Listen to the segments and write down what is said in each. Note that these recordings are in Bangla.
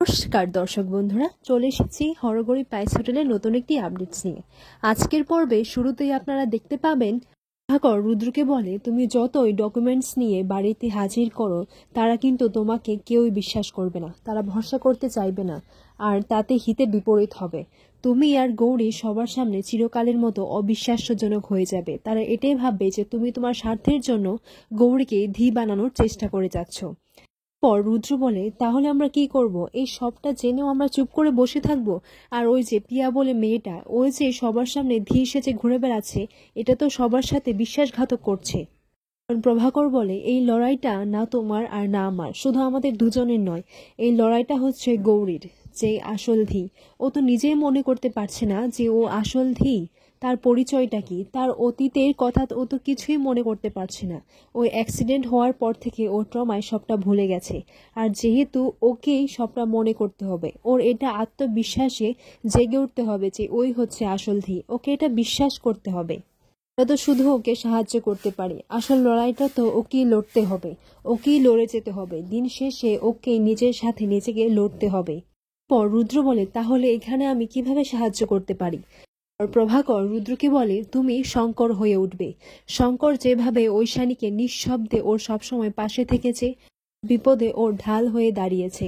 নমস্কার দর্শক বন্ধুরা, চলে এসেছি হরগরি পাইস হোটেলের নতুন একটি আপডেটস নিয়ে। আজকের পর্বে শুরুতেই আপনারা দেখতে পাবেন প্রভাকর রুদ্রকে বলে, তুমি যতই ডকুমেন্টস নিয়ে বাড়িতে হাজির করো তারা কিন্তু তোমাকে কেউই বিশ্বাস করবে না, তারা ভরসা করতে চাইবে না, আর তাতে হিতে বিপরীত হবে। তুমি আর গৌরী সবার সামনে চিরকালের মতো অবিশ্বাস্যজনক হয়ে যাবে। তারা এটাই ভাববে যে তুমি তোমার স্বার্থের জন্য গৌরীকে ধী বানানোর চেষ্টা করে যাচ্ছ। পর রুদ্র বলে, তাহলে আমরা কি করব? এই সবটা জেনেও আমরা চুপ করে বসে থাকবো? আর ওই যে পিয়া বলে মেয়েটা, ওই যে সবার সামনে ধী সেজে ঘুরে বেড়াচ্ছে, এটা তো সবার সাথে বিশ্বাসঘাতক করছে। প্রভাকর বলে, এই লড়াইটা না তোমার আর না আমার, শুধু আমাদের দুজনের নয়, এই লড়াইটা হচ্ছে গৌরীর, যে আসল ধী। ও তো নিজেই মনে করতে পারছে না যে ও আসল ধী। তার পরিচয়টা কি, তার অতীতের কথা ও তো কিছুই মনে করতে পারছে না। ওই অ্যাক্সিডেন্ট হওয়ার পর থেকে ও ট্রমায় সবটা ভুলে গেছে। আর যেহেতু ওকেই সবটা মনে করতে হবে, ওর এটা আত্মবিশ্বাসে জেগে উঠতে হবে যে ওই হচ্ছে আসল ধী। ওকে এটা বিশ্বাস করতে হবে। আমরা তো শুধু ওকে সাহায্য করতে পারি, আসল লড়াইটা তো ওকেই লড়তে হবে, ওকেই লড়ে যেতে হবে। দিন শেষে ওকেই নিজের সাথে নিজেকে লড়তে হবে। পর রুদ্র বলে, তাহলে এখানে আমি কিভাবে সাহায্য করতে পারি? আর প্রভাকর রুদ্রকে বলে, তুমি শঙ্কর হয়ে উঠবে। শঙ্কর যেভাবে ঐশানীকে নিঃশব্দে ওর সবসময় পাশে থেকেছে, বিপদে ওর ঢাল হয়ে দাঁড়িয়েছে,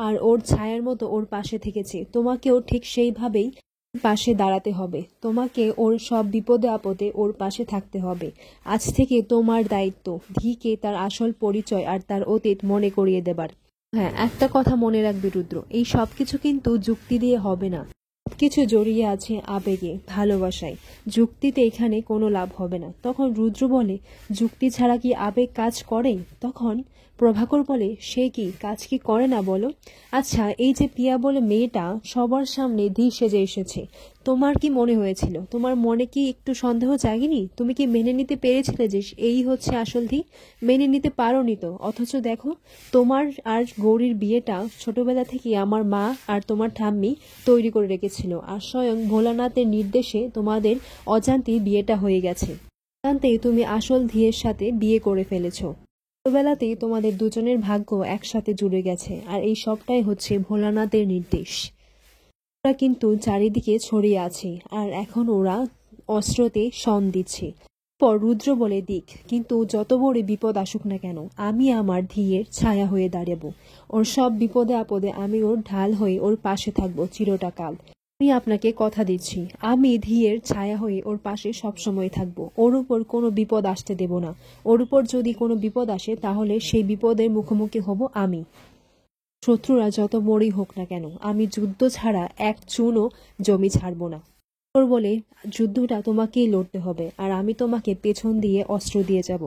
আর ওর ছায়ার মতো ওর পাশে থেকেছে, তোমাকেও ঠিক সেইভাবেই পাশে দাঁড়াতে হবে। তোমাকে ওর সব বিপদে আপদে ওর পাশে থাকতে হবে। আজ থেকে তোমার দায়িত্ব ধীকে তার আসল পরিচয় আর তার অতীত মনে করিয়ে দেবার। হ্যাঁ, একটা কথা মনে রাখবে রুদ্র, এই সবকিছু কিন্তু যুক্তি দিয়ে হবে না। সবকিছু জড়িয়ে আছে আবেগে, ভালোবাসায়। যুক্তিতে এখানে কোনো লাভ হবে না। তখন রুদ্র বলে, যুক্তি ছাড়া কি আবেগ কাজ করে? তখন প্রভাকর বলে, সে কি কাজ কি করে না বলো? আচ্ছা, এই যে পিয়া বলে মেয়েটা সবার সামনে ধী সেজে এসেছে, তোমার কি মনে হয়েছিল? তোমার মনে কি একটু সন্দেহ জাগেনি? তুমি কি মেনে নিতে পেরেছিলে যে এই হচ্ছে আসল ধী? মেনে নিতে পারোনি তো। অথচ দেখো, তোমার আর গৌরীর বিয়েটা ছোটবেলা থেকেই আমার মা আর তোমার ঠাম্মি তৈরি করে রেখেছিল, আর স্বয়ং ভোলানাথের নির্দেশে তোমাদের অজান্তেই বিয়েটা হয়ে গেছে। অজান্তেই তুমি আসল ধীয়ের সাথে বিয়ে করে ফেলেছো। ছোটবেলাতেই তোমাদের দুজনের ভাগ্য একসাথে জুড়ে গেছে, আর এই সবটাই হচ্ছে ভোলানাথের নির্দেশ। ওরা কিন্তু চারিদিকে ছড়িয়ে আছে, আর এখন ওরা অস্ত্রতে শন দিচ্ছে। পর রুদ্র বলে, দিক, কিন্তু যত বড় বিপদ আসুক না কেন, আমি আমার ধীয়ের ছায়া হয়ে দাঁড়াবো। ওর সব বিপদে আপদে আমি ওর ঢাল হয়ে ওর পাশে থাকবো চিরটা কাল। আমি আপনাকে কথা দিচ্ছি, আমি ধীয়ের ছায়া হয়ে ওর পাশে সবসময় থাকবো। ওর উপর কোনো বিপদ আসতে দেব না। ওর উপর যদি কোনো বিপদ আসে তাহলে সেই বিপদের মুখোমুখি হব আমি। শত্রুরা যত বড়ই হোক না কেন, আমি যুদ্ধ ছাড়া এক চুনও জমি ছাড়ব না। ওর বলে, যুদ্ধটা তোমাকেই লড়তে হবে, আর আমি তোমাকে পেছন দিয়ে অস্ত্র দিয়ে যাব।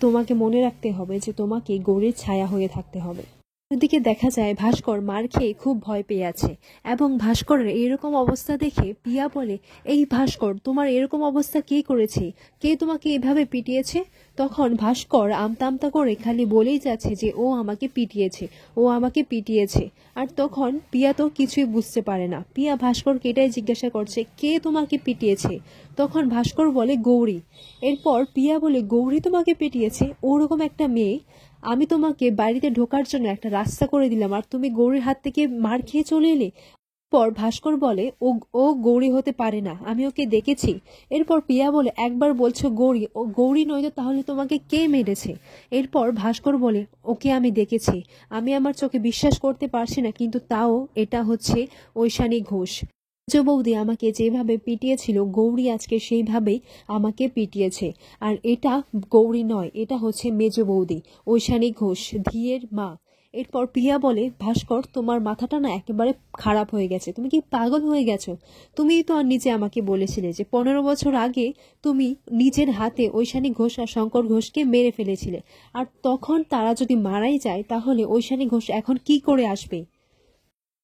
তোমাকে মনে রাখতে হবে যে তোমাকে গৌরীর ছায়া হয়ে থাকতে হবে। অন্যদিকে দেখা যায় ভাস্কর মার খেয়ে খুব ভয় পেয়ে আছে, এবং ভাস্করের এরকম অবস্থা দেখে পিয়া বলে, এই ভাস্কর, তোমার এরকম অবস্থা কে করেছে? কে তোমাকে এভাবে পিটিয়েছে? তখন ভাস্কর আমতা আমতা করে খালি বলেই যাচ্ছে যে ও আমাকে পিটিয়েছে, ও আমাকে পিটিয়েছে। আর তখন পিয়া তো কিছুই বুঝতে পারে না। পিয়া ভাস্করকে এটাই জিজ্ঞাসা করছে, কে তোমাকে পিটিয়েছে? তখন ভাস্কর বলে, গৌরী। এরপর পিয়া বলে, গৌরী তোমাকে পিটিয়েছে? ওরকম একটা মেয়ে! আমি তোমাকে বাড়িতে ঢোকার জন্য একটা রাস্তা করে দিলাম, আর তুমি গৌরীর হাত থেকে মার খেয়ে চলে এলে। পর ভাস্কর বলে, ও ও গৌরী হতে পারে না, আমি ওকে দেখেছি। এরপর পিয়া বলে, একবার বলছো গৌরী, ও গৌরী নয়তো তাহলে তোমাকে কে মেরেছে? এরপর ভাস্কর বলে, ওকে আমি দেখেছি, আমি আমার চোখে বিশ্বাস করতে পারছি না, কিন্তু তাও এটা হচ্ছে ঐশানী ঘোষ। মেজ বৌদি আমাকে যেভাবে পিটিয়েছিল, গৌরী আজকে সেইভাবেই আমাকে পিটিয়েছে। আর এটা গৌরী নয়, এটা হচ্ছে মেজ বৌদি, ঐশানী ঘোষ, ধীয়ের মা। এরপর প্রিয়া বলে, ভাস্কর, তোমার মাথাটা না একেবারে খারাপ হয়ে গেছে, তুমি কি পাগল হয়ে গেছো? তুমি তো আর নিজে আমাকে বলেছিলে যে 15 বছর আগে তুমি নিজের হাতে ঐশানী ঘোষ আর শঙ্কর ঘোষকে মেরে ফেলেছিলে, আর তখন তারা যদি মারাই যায় তাহলে ঐশানী ঘোষ এখন কি করে আসবে?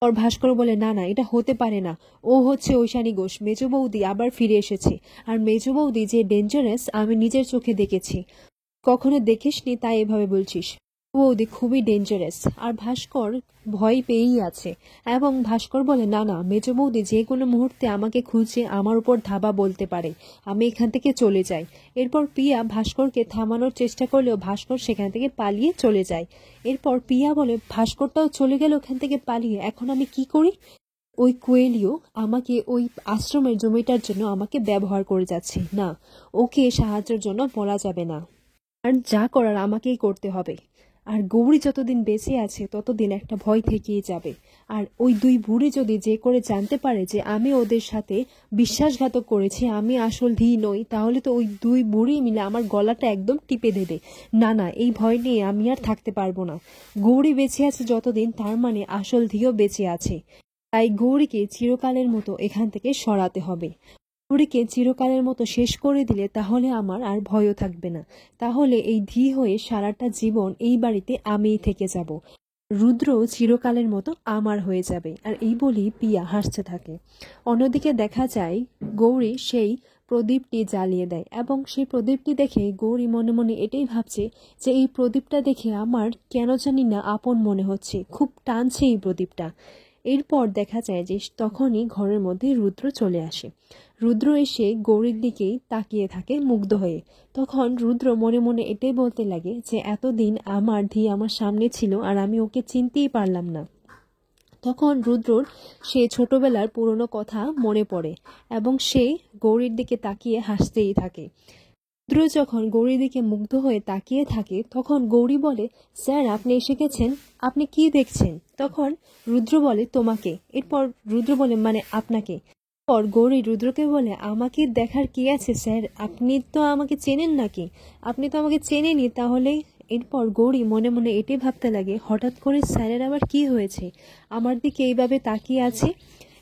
আর ভাস্কর বলে, না না, এটা হতে পারে না, ও হচ্ছে ঐশানী ঘোষ, মেজ বৌদি আবার ফিরে এসেছে। আর মেজ বৌদি যে ডেঞ্জারাস আমি নিজের চোখে দেখেছি। কখনো দেখিসনি তাই এভাবে বলছিস? বৌদি খুবই ডেঞ্জারাস। আর ভাস্কর ভয় পেয়েই আছে এবং ভাস্কর বলে, না না, মেজ বৌদি যে কোনো মুহূর্তে আমাকে খুঁজে আমার উপর ধাবা বলতে পারে, আমি এখান থেকে চলে যাই। এরপর পিয়া ভাস্করকে থামানোর চেষ্টা করলেও ভাস্কর সেখান থেকে পালিয়ে চলে যায়। এরপর পিয়া বলে, ভাস্করটাও চলে গেল ওখান থেকে পালিয়ে, এখন আমি কি করি? ওই কোয়েলিও আমাকে ওই আশ্রমের জমিটার জন্য আমাকে ব্যবহার করে যাচ্ছে, না ওকে সাহায্যের জন্য বলা যাবে না, আর যা করার আমাকেই করতে হবে। আর গৌরী যতদিন বেঁচে আছে ততদিন একটা ভয় থেকেই যাবে। আর ওই দুই বুড়ি যদি যে করে জানতে পারে যে আমি ওদের সাথে বিশ্বাসঘাতক করেছি, আমি আসল ধী নই, তাহলে তো ওই দুই বুড়ি মিলে আমার গলাটা একদম টিপে দেবে। না না, এই ভয় নিয়ে আমি আর থাকতে পারবো না। গৌরী বেঁচে আছে যতদিন, তার মানে আসল ধীও বেঁচে আছে। তাই গৌরীকে চিরকালের মতো এখান থেকে সরাতে হবে। গৌরীকে চিরকালের মতো শেষ করে দিলে তাহলে আমার আর ভয়ও থাকবে না। তাহলে এই ধী হয়ে সারাটা জীবন এই বাড়িতে আমিই থেকে যাব। রুদ্র চিরকালের মতো আমার হয়ে যাবে। আর এই বলেই পিয়া হাসতে থাকে। অন্যদিকে দেখা যায় গৌরী সেই প্রদীপটি জ্বালিয়ে দেয় এবং সেই প্রদীপটি দেখে গৌরী মনে মনে এটাই ভাবছে যে এই প্রদীপটা দেখে আমার কেন জানি না আপন মনে হচ্ছে, খুব টানছে এই প্রদীপটা। এরপর দেখা যায় যে তখনই ঘরের মধ্যে রুদ্র চলে আসে। রুদ্র এসে গৌরীর দিকেই তাকিয়ে থাকে মুগ্ধ হয়ে। তখন রুদ্র মনে মনে এটাই বলতে লাগে যে এতদিন আমার ধী আমার সামনে ছিল আর আমি ওকে চিনতেই পারলাম না। তখন রুদ্রর সে ছোটবেলার পুরনো কথা মনে পড়ে এবং সে গৌরীর দিকে তাকিয়ে হাসতেই থাকে। রুদ্র যখন গৌরীর দিকে মুগ্ধ হয়ে তাকিয়ে থাকে তখন গৌরী বলে, স্যার আপনি এসে গেছেন, আপনি কি দেখছেন? তখন রুদ্র বলে, তোমাকে। এরপর রুদ্র বলে, মানে আপনাকে? পর গৌরী রুদ্রকে বলে, আমাকে দেখার কি আছে স্যার, আপনি তো আমাকে চেনেন নাকি? আপনি তো আমাকে চেনেনি তাহলে। এরপর গৌরী মনে মনে এটাই ভাবতে লাগে, হঠাৎ করে স্যারের আবার কি হয়েছে, আমার দিকে এইভাবে তাকিয়ে আছে।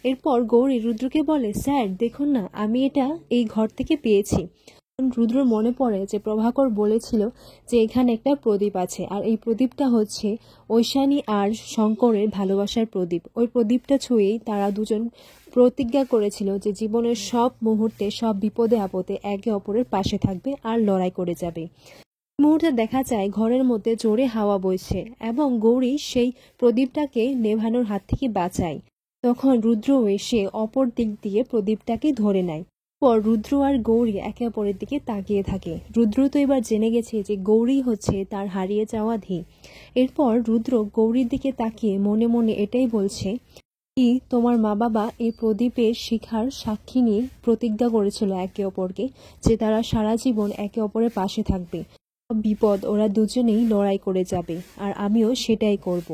এরপর গৌরী রুদ্রকে বলে, স্যার দেখুন না, আমি এটা এই ঘর থেকে পেয়েছি। রুদ্র মনে পড়ে যে প্রভাকর বলেছিল যে এখানে একটা প্রদীপ আছে, আর এই প্রদীপটা হচ্ছে ঐশানী আর শঙ্করের ভালোবাসার প্রদীপ। ওই প্রদীপটা ছুঁয়েই তারা দুজন প্রতিজ্ঞা করেছিল যে জীবনের সব মুহূর্তে, সব বিপদে আপদে একে অপরের পাশে থাকবে আর লড়াই করে যাবে। মুহূর্তে দেখা যায় ঘরের মধ্যে জোরে হাওয়া বইছে এবং গৌরী সেই প্রদীপটাকে নেভানোর হাত থেকে বাঁচায়। তখন রুদ্র এসে অপর দিক দিয়ে প্রদীপটাকে ধরে নেয়। পর রুদ্র আর গৌরী একে অপরের দিকে তাকিয়ে থাকে। রুদ্র তো এবার জেনে গেছে যে গৌরী হচ্ছে তার হারিয়ে যাওয়া ধী। এরপর রুদ্র গৌরীর দিকে তাকিয়ে মনে মনে এটাই বলছে, কি তোমার মা বাবা এই প্রদীপের শিখার সাক্ষী নিয়ে প্রতিজ্ঞা করেছিল একে অপরকে যে তারা সারা জীবন একে অপরের পাশে থাকবে, সব বিপদ ওরা দুজনেই লড়াই করে যাবে, আর আমিও সেটাই করব।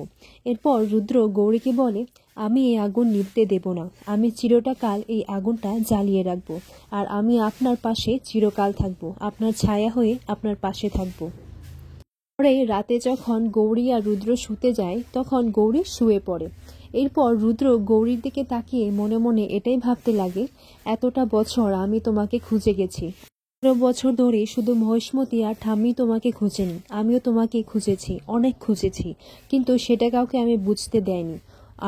এরপর রুদ্র গৌরীকে বলে, আমি এই আগুন নিভতে দেব না, আমি চিরকাল এই আগুনটা জ্বালিয়ে রাখবো, আর আমি আপনার পাশে চিরকাল থাকবো, আপনার ছায়া হয়ে আপনার পাশে থাকবো। পরে রাতে যখন গৌরী আর রুদ্র শুতে যায় তখন গৌরী শুয়ে পড়ে। এরপর রুদ্র গৌরীর দিকে তাকিয়ে মনে মনে এটাই ভাবতে লাগে, এতটা বছর আমি তোমাকে খুঁজে গেছি, ১৫ বছর ধরে শুধু মহেশমতি আর ঠাম্মি তোমাকে খুঁজেনি, আমিও তোমাকে খুঁজেছি, অনেক খুঁজেছি, কিন্তু সেটা কাউকে আমি বুঝতে দেয়নি।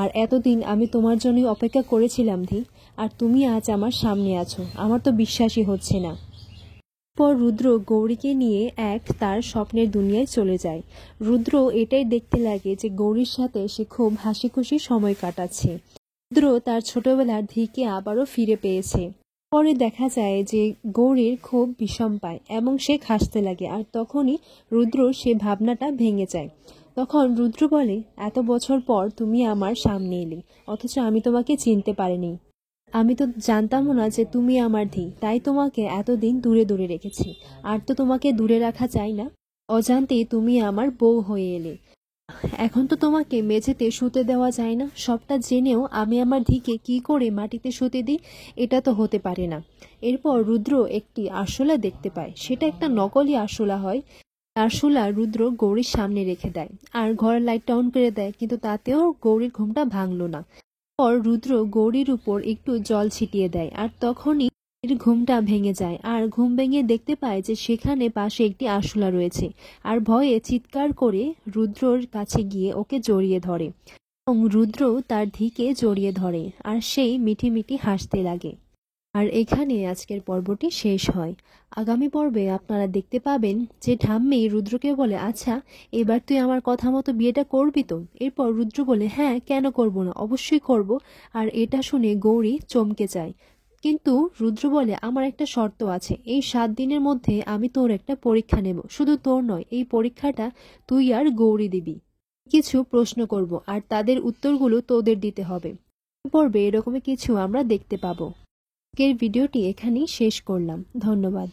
আর এতদিন আমি তোমার জন্যই অপেক্ষা করেছিলাম ধী, আর তুমি আজ আমার সামনে আছো, আমার তো বিশ্বাসই হচ্ছে না। পর রুদ্র গৌরীকে নিয়ে তার স্বপ্নের দুনিয়ায় চলে যায়। রুদ্র এটাই দেখতে লাগে যে গৌরীর সাথে সে খুব হাসি খুশি সময় কাটাচ্ছে। রুদ্র তার ছোটবেলার ধীকে আবারও ফিরে পেয়েছে। পরে দেখা যায় যে গৌরীর খুব বিষম পায় এবং সে হাসতে লাগে, আর তখনই রুদ্র সে ভাবনাটা ভেঙে যায়। তখন রুদ্র বলে, এত বছর পর তুমি আমার সামনে এলে, অথচ আমি তোমাকে চিনতে পারিনি, আমি তো জানতামও না যে তুমি আমার ধী, তাই তোমাকে এতদিন দূরে দূরে রেখেছি, আর তো তোমাকে দূরে রাখা চাই না, অজান্তেই তুমি আমার বউ হয়ে এলে। এখন তো তোমাকে মেঝেতে শুতে দেওয়া যায় না, সবটা জেনেও আমি আমার ধীকে কি করে মাটিতে শুতে দিই, এটা তো হতে পারে না। এরপর রুদ্র একটি আরশোলা দেখতে পায়, সেটা একটা নকলি আরশোলা হয়। আরশোলা রুদ্র গৌরীর সামনে রেখে দেয় আর ঘরের লাইটটা অন করে দেয়, কিন্তু তাতেও গৌরীর ঘুমটা ভাঙলো না। পর রুদ্র গৌরীর উপর একটু জল ছিটিয়ে দেয়, আর তখনই এর ঘুমটা ভেঙে যায়, আর ঘুম ভেঙে দেখতে পায় যে সেখানে পাশে একটি আরশোলা রয়েছে, আর ভয়ে চিৎকার করে রুদ্রর কাছে গিয়ে ওকে জড়িয়ে ধরে এবং রুদ্র তার ধীকে জড়িয়ে ধরে, আর সেই মিঠি মিঠি হাসতে লাগে। আর এখানে আজকের পর্বটি শেষ হয়। আগামী পর্বে আপনারা দেখতে পাবেন যে ঠাম্মি রুদ্রকে বলে, আচ্ছা এবার তুই আমার কথা মতো বিয়েটা করবি তো? এরপর রুদ্র বলে, হ্যাঁ কেন করব না, অবশ্যই করব। আর এটা শুনে গৌরী চমকে যায়। কিন্তু রুদ্র বলে, আমার একটা শর্ত আছে, এই 7 দিনের মধ্যে আমি তোর একটা পরীক্ষা নেব, শুধু তোর নয়, এই পরীক্ষাটা তুই আর গৌরী দিবি। কিছু প্রশ্ন করব আর তাদের উত্তরগুলো তোদের দিতে হবে। পর্বে এরকমই কিছু আমরা দেখতে পাবো। আজকের ভিডিওটি এখানেই শেষ করলাম। ধন্যবাদ।